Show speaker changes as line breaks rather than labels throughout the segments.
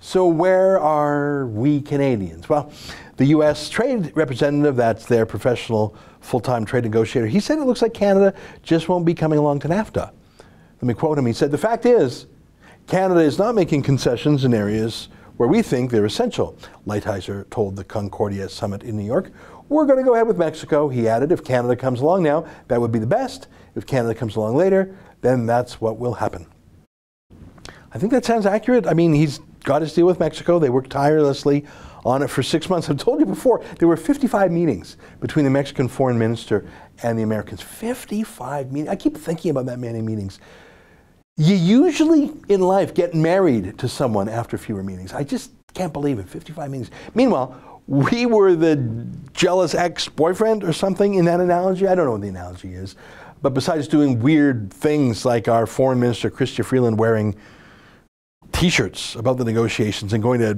So where are we Canadians? Well, the U.S. trade representative, that's their professional full-time trade negotiator, he said it looks like Canada just won't be coming along to NAFTA. Let me quote him. He said, "The fact is, Canada is not making concessions in areas where we think they're essential." Lighthizer told the Concordia Summit in New York. "We're going to go ahead with Mexico," he added. "If Canada comes along now, that would be the best. If Canada comes along later, then that's what will happen." I think that sounds accurate. I mean, he's got his deal with Mexico. They worked tirelessly on it for 6 months. I've told you before, there were 55 meetings between the Mexican foreign minister and the Americans. 55 meetings. I keep thinking about that many meetings. You usually in life get married to someone after fewer meetings. I just can't believe it. 55 meetings. Meanwhile, we were the jealous ex-boyfriend or something in that analogy. I don't know what the analogy is. But besides doing weird things like our foreign minister, Chrystia Freeland, wearing T-shirts about the negotiations and going to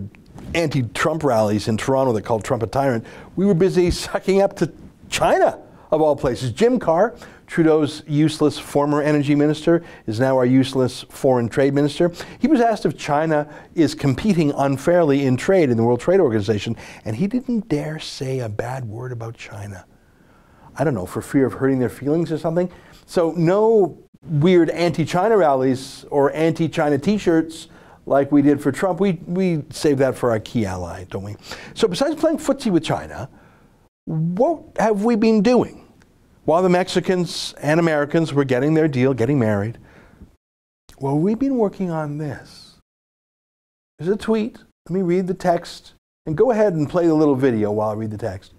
anti-Trump rallies in Toronto that called Trump a tyrant, we were busy sucking up to China, of all places. Jim Carr, Trudeau's useless former energy minister, is now our useless foreign trade minister. He was asked if China is competing unfairly in trade in the World Trade Organization, and he didn't dare say a bad word about China. I don't know, for fear of hurting their feelings or something. So no weird anti-China rallies or anti-China T-shirts like we did for Trump. We saved that for our key ally, don't we? So besides playing footsie with China, what have we been doing? While the Mexicans and Americans were getting their deal, getting married, well, we've been working on this. There's a tweet. Let me read the text. And go ahead and play the little video while I read the text.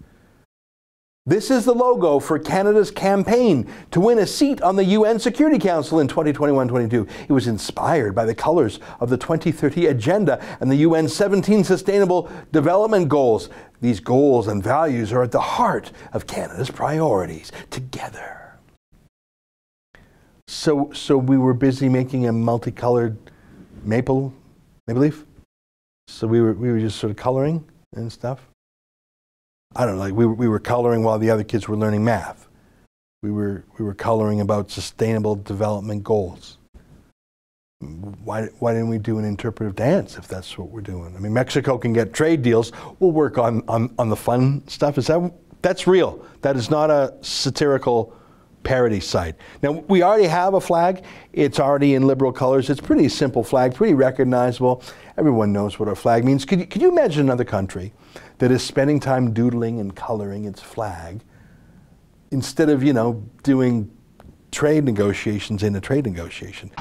"This is the logo for Canada's campaign to win a seat on the UN Security Council in 2021-22. It was inspired by the colors of the 2030 Agenda and the UN's 17 Sustainable Development Goals. These goals and values are at the heart of Canada's priorities. Together." So we were busy making a multicolored maple leaf? So we were just sort of coloring and stuff? I don't know, like we were coloring while the other kids were learning math. We were coloring about sustainable development goals. Why didn't we do an interpretive dance if that's what we're doing? I mean, Mexico can get trade deals. We'll work on the fun stuff. That's real. That is not a satirical parody site. Now, we already have a flag. It's already in liberal colors. It's a pretty simple flag, pretty recognizable. Everyone knows what our flag means. Could you imagine another country that is spending time doodling and coloring its flag instead of, doing trade negotiations in a trade negotiation?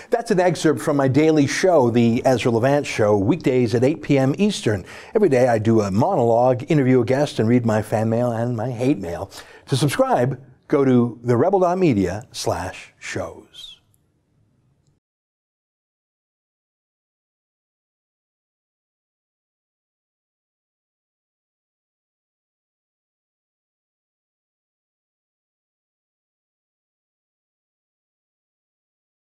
That's an excerpt from my daily show, The Ezra Levant Show, weekdays at 8 p.m. Eastern. Every day I do a monologue, interview a guest, and read my fan mail and my hate mail. To subscribe, go to therebel.media/shows.